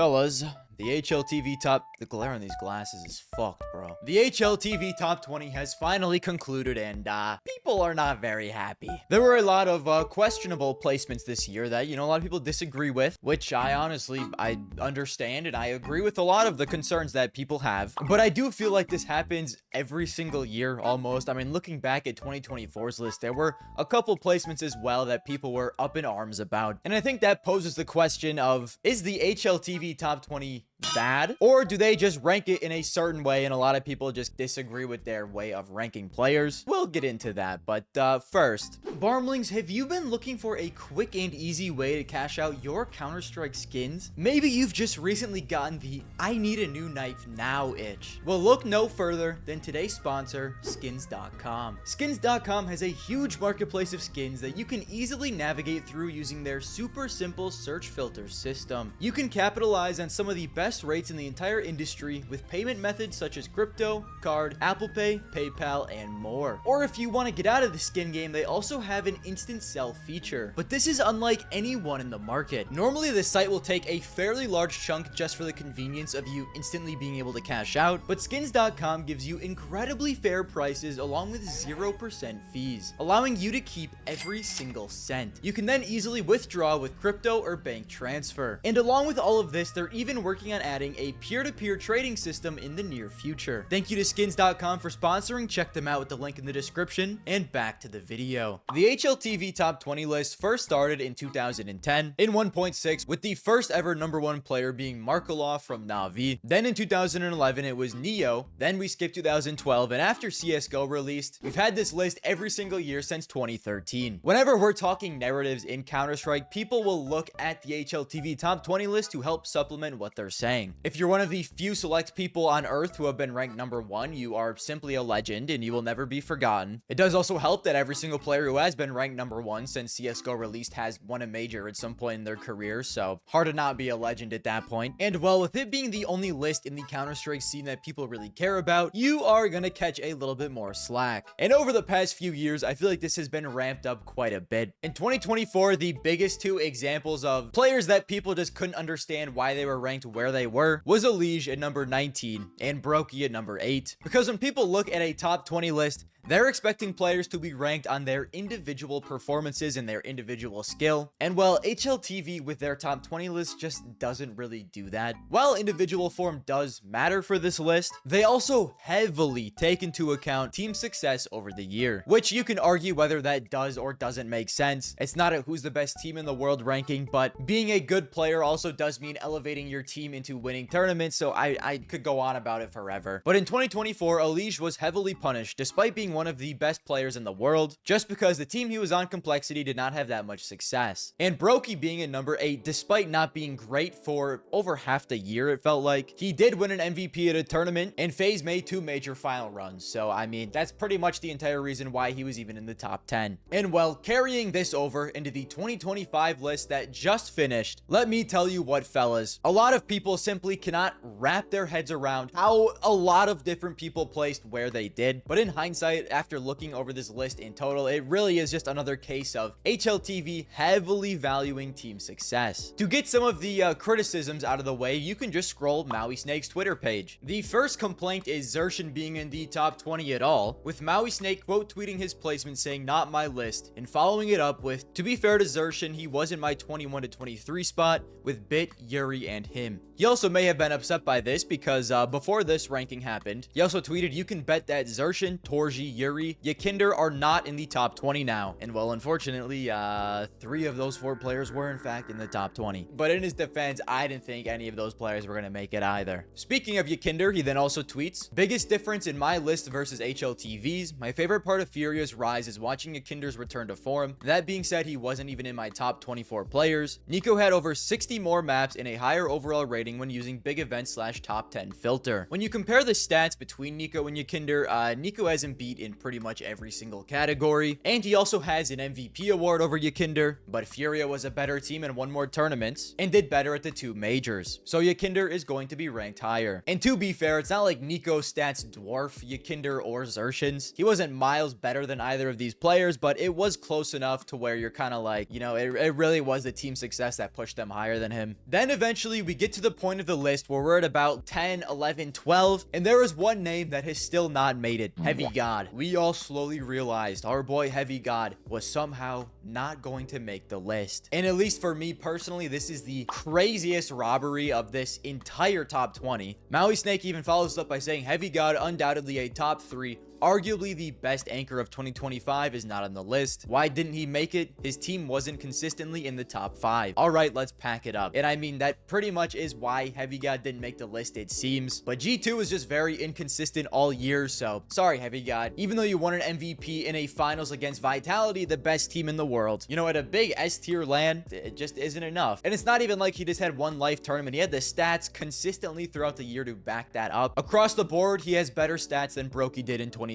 Fellas, the HLTV the glare on these glasses is fucked, bro. The HLTV top 20 has finally concluded and, people are not very happy. There were a lot of, questionable placements this year that, a lot of people disagree with, which I understand and I agree with a lot of the concerns that people have. But I do feel like this happens every single year, almost. I mean, looking back at 2024's list, there were a couple placements as well that people were up in arms about. And I think that poses the question of, is the HLTV top 20 bad, or do they just rank it in a certain way and a lot of people just disagree with their way of ranking players? We'll get into that, but first, Barmlings, have you been looking for a quick and easy way to cash out your Counter-Strike skins? Maybe you've just recently gotten the I need a new knife now itch. Well, look no further than today's sponsor, skins.com. Skins.com has a huge marketplace of skins that you can easily navigate through using their super simple search filter system. You can capitalize on some of the best rates in the entire industry with payment methods such as crypto, card, Apple Pay, PayPal, and more. Or if you want to get out of the skin game, they also have an instant sell feature. But this is unlike anyone in the market. Normally, the site will take a fairly large chunk just for the convenience of you instantly being able to cash out, but skins.com gives you incredibly fair prices along with 0% fees, allowing you to keep every single cent. You can then easily withdraw with crypto or bank transfer. And along with all of this, they're even working on adding a peer-to-peer trading system in the near future. Thank you to skins.com for sponsoring. Check them out with the link in the description. And back to the video. The HLTV top 20 list first started in 2010 in 1.6 with the first ever #1 player being Markelov from Na'Vi. Then in 2011 it was Neo. Then we skipped 2012, and after CSGO released, we've had this list every single year since 2013. Whenever we're talking narratives in Counter-Strike, people will look at the HLTV top 20 list to help supplement what they're saying. If you're one of the few select people on Earth who have been ranked #1, you are simply a legend and you will never be forgotten. It does also help that every single player who has been ranked #1 since CSGO released has won a major at some point in their career, so hard to not be a legend at that point. And well, with it being the only list in the Counter-Strike scene that people really care about, you are gonna catch a little bit more slack. And over the past few years, I feel like this has been ramped up quite a bit. In 2024, the biggest two examples of players that people just couldn't understand why they were ranked where they were was Elige at number 19 and Brokey at number 8. Because when people look at a top 20 list, they're expecting players to be ranked on their individual performances and their individual skill. And well, HLTV with their top 20 list just doesn't really do that. While individual form does matter for this list, they also heavily take into account team success over the year, which you can argue whether that does or doesn't make sense. It's not a who's the best team in the world ranking, but being a good player also does mean elevating your team into winning tournaments, so I could go on about it forever. But in 2024, Elige was heavily punished despite being one of the best players in the world, just because the team he was on, Complexity, did not have that much success. And Brokey being in number 8, despite not being great for over half the year, it felt like, he did win an MVP at a tournament, and FaZe made 2 major final runs. So, I mean, that's pretty much the entire reason why he was even in the top 10. And well, carrying this over into the 2025 list that just finished, let me tell you what, fellas, a lot of people simply cannot wrap their heads around how a lot of different people placed where they did. But in hindsight, after looking over this list in total, it really is just another case of HLTV heavily valuing team success. To get some of the criticisms out of the way, you can just scroll Maui Snake's Twitter page. The first complaint is Zershin being in the top 20 at all, with Maui Snake quote tweeting his placement saying not my list, and following it up with, to be fair to Zershin, he was in my 21 to 23 spot with Bit, Yuri, and him. He also may have been upset by this because before this ranking happened, he also tweeted, you can bet that Zershin, Torji, Yuri, Yakinder are not in the top 20 now. And well, unfortunately, 3 of those 4 players were in fact in the top 20. But in his defense, I didn't think any of those players were going to make it either. Speaking of Yakinder, he then also tweets, biggest difference in my list versus HLTV's, my favorite part of Furia's rise is watching Yakinder's return to form. That being said, he wasn't even in my top 24 players. Nico had over 60 more maps and a higher overall rating when using big event / top 10 filter. When you compare the stats between Nico and Yakinder, Nico has him beat in pretty much every single category, and he also has an MVP award over Yakinder, but Furia was a better team and won more tournaments and did better at the 2 majors, so Yakinder is going to be ranked higher. And to be fair, it's not like Nico's stats dwarf Yakinder or Zershin's. He wasn't miles better than either of these players, but it was close enough to where you're kind of like, it really was the team success that pushed them higher than him. Then eventually we get to the point of the list where we're at about 10, 11, 12, and there is one name that has still not made it. Heavy God. We all slowly realized our boy Heavy God was somehow not going to make the list. And at least for me personally, this is the craziest robbery of this entire top 20. Maui Snake even follows up by saying Heavy God undoubtedly a top 3. Arguably the best anchor of 2025 is not on the list. Why didn't he make it? His team wasn't consistently in the top 5. All right, let's pack it up. And I mean, that pretty much is why Heavy God didn't make the list, it seems. But G2 is just very inconsistent all year, so sorry, Heavy God. Even though you won an MVP in a finals against Vitality, the best team in the world, you know, at a big S tier LAN, it just isn't enough. And it's not even like he just had one life tournament. He had the stats consistently throughout the year to back that up. Across the board, he has better stats than Brokey did in 2024.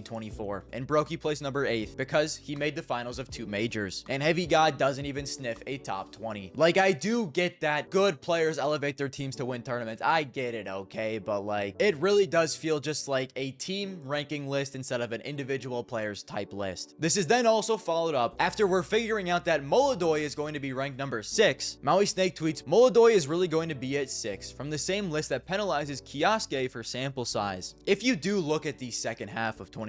And Brokey placed number 8th because he made the finals of 2 majors. And Heavy God doesn't even sniff a top 20. Like, I do get that good players elevate their teams to win tournaments. I get it, okay? But like, it really does feel just like a team ranking list instead of an individual players type list. This is then also followed up after we're figuring out that Molodoy is going to be ranked number 6. Maui Snake tweets, Molodoy is really going to be at 6 from the same list that penalizes Kioske for sample size. If you do look at the second half of 2025,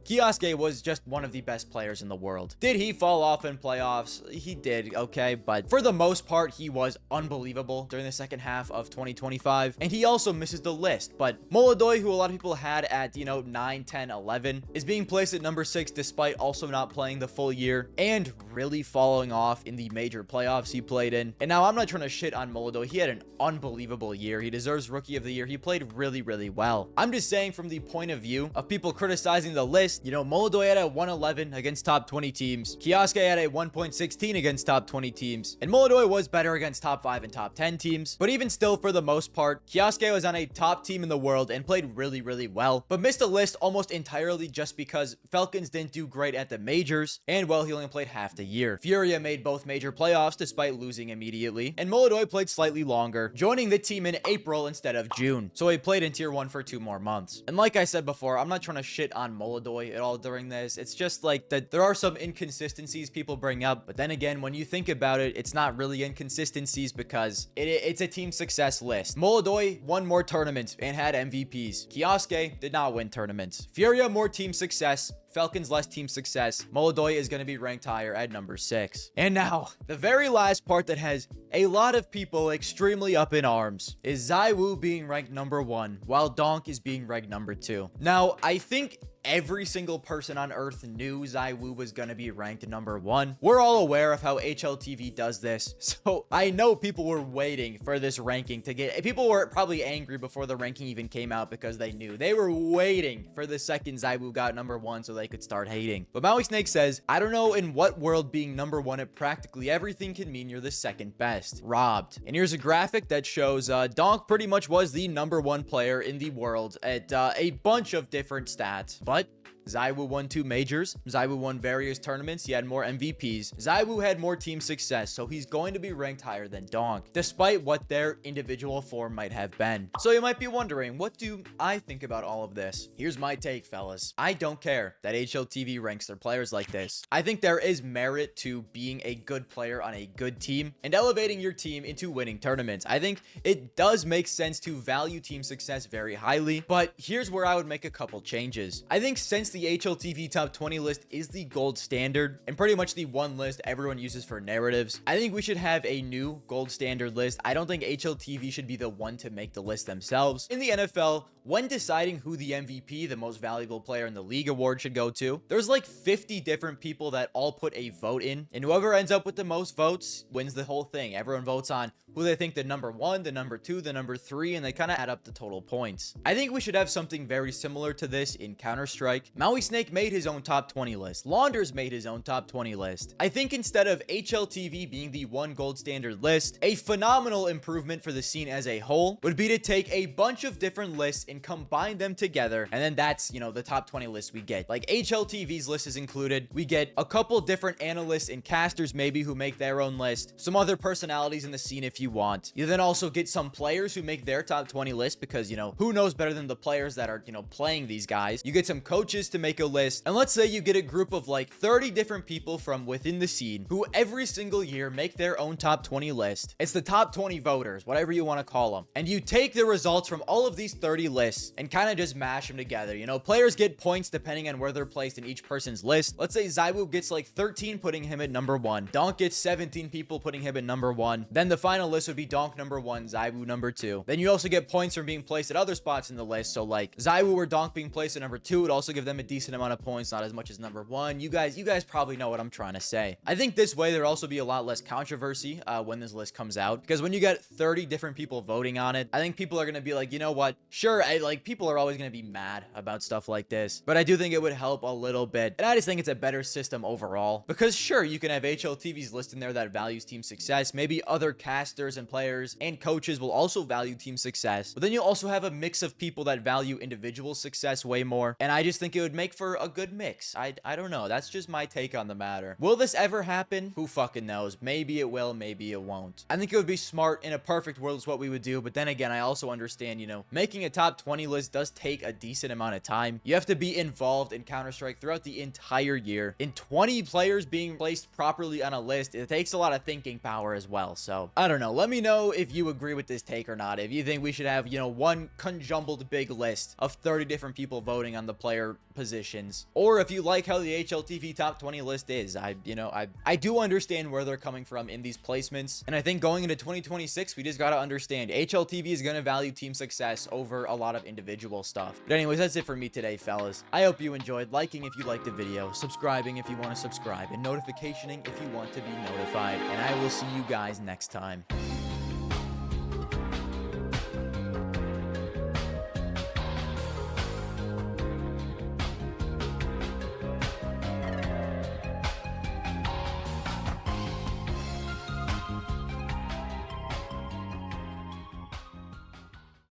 Kioske was just one of the best players in the world. Did he fall off in playoffs? He did, okay, but for the most part, he was unbelievable during the second half of 2025, and he also misses the list. But Molodoy, who a lot of people had at, you know, 9, 10, 11, is being placed at number 6 despite also not playing the full year and really falling off in the major playoffs he played in. And now I'm not trying to shit on Molodoy. He had an unbelievable year. He deserves Rookie of the Year. He played really, really well. I'm just saying from the point of view of people criticizing the list, you know, Molodoy had a 111 against top 20 teams. Kioske had a 1.16 against top 20 teams. And Molodoy was better against top 5 and top 10 teams. But even still, for the most part, Kioske was on a top team in the world and played really, really well. But missed the list almost entirely just because Falcons didn't do great at the majors. And well, he only played half the year. Furia made both major playoffs despite losing immediately. And Molodoy played slightly longer, joining the team in April instead of June. So he played in tier 1 for 2 more months. And like I said before, I'm not trying to shit on Molodoy at all during this. It's just like that there are some inconsistencies people bring up. But then again, when you think about it, it's not really inconsistencies because it's a team success list. Molodoy won more tournaments and had MVPs. Kioske did not win tournaments. Furia more team success. Falcons less team success. Molodoy is going to be ranked higher at number 6. And now, the very last part that has a lot of people extremely up in arms is ZywOo being ranked number 1, while Donk is being ranked number 2. Now, I think every single person on earth knew ZywOo was going to be ranked number 1. We're all aware of how HLTV does this. So I know people were waiting for this ranking to get... People were probably angry before the ranking even came out because they knew. They were waiting for the second ZywOo got number 1 so they could start hating. But Maui Snake says, I don't know in what world being number 1 at practically everything can mean you're the second best. Robbed. And here's a graphic that shows Donk pretty much was the number 1 player in the world at a bunch of different stats. But ZywOo won 2 majors. ZywOo won various tournaments. He had more MVPs. ZywOo had more team success, so he's going to be ranked higher than Donk, despite what their individual form might have been. So you might be wondering, what do I think about all of this? Here's my take, fellas. I don't care that HLTV ranks their players like this. I think there is merit to being a good player on a good team and elevating your team into winning tournaments. I think it does make sense to value team success very highly, but here's where I would make a couple changes. I think since the HLTV top 20 list is the gold standard and pretty much the one list everyone uses for narratives, I think we should have a new gold standard list. I don't think HLTV should be the one to make the list themselves. In the NFL, when deciding who the MVP, the most valuable player in the league award, should go to, there's like 50 different people that all put a vote in, and whoever ends up with the most votes wins the whole thing. Everyone votes on who they think the number 1, the number 2, the number 3, and they kind of add up the total points. I think we should have something very similar to this in Counter-Strike. Maui Snake made his own top 20 list. Launders made his own top 20 list. I think instead of HLTV being the one gold standard list, a phenomenal improvement for the scene as a whole would be to take a bunch of different lists and combine them together, and then that's, you know, the top 20 list we get. Like HLTV's list is included. We get a couple different analysts and casters maybe who make their own list, some other personalities in the scene if you want. You then also get some players who make their top 20 list because, you know, who knows better than the players that are, you know, playing these guys. You get some coaches to make a list, and let's say you get a group of like 30 different people from within the scene who every single year make their own top 20 list. It's the top 20 voters, whatever you want to call them. And you take the results from all of these 30 lists and kind of just mash them together. You know, players get points depending on where they're placed in each person's list. Let's say ZywOo gets like 13, putting him at number 1. Donk gets 17 people, putting him at number 1. Then the final list would be Donk number 1, ZywOo number 2. Then you also get points from being placed at other spots in the list. So like ZywOo or Donk being placed at number 2 would also give them a decent amount of points, not as much as number 1. You guys probably know what I'm trying to say. I think this way there'll also be a lot less controversy when this list comes out, because when you get 30 different people voting on it, I think people are going to be like, you know what? Sure, like people are always going to be mad about stuff like this, but I do think it would help a little bit. And I just think it's a better system overall, because sure, you can have HLTV's list in there that values team success. Maybe other casters and players and coaches will also value team success, but then you'll also have a mix of people that value individual success way more. And I just think it would make for a good mix. I don't know. That's just my take on the matter. Will this ever happen? Who fucking knows? Maybe it will, maybe it won't. I think it would be smart. In a perfect world is what we would do, but then again, I also understand, you know, making a top 20 list does take a decent amount of time. You have to be involved in Counter-Strike throughout the entire year. In 20 players being placed properly on a list, it takes a lot of thinking power as well. So I don't know. Let me know if you agree with this take or not. If you think we should have, you know, one conjumbled big list of 30 different people voting on the player positions, or if you like how the HLTV top 20 list is. I do understand where they're coming from in these placements, and I think going into 2026, we just got to understand HLTV is going to value team success over a lot of individual stuff. But anyways, that's it for me today, fellas. I hope you enjoyed. Liking if you liked the video, subscribing if you want to subscribe, and notificationing if you want to be notified, and I will see you guys next time.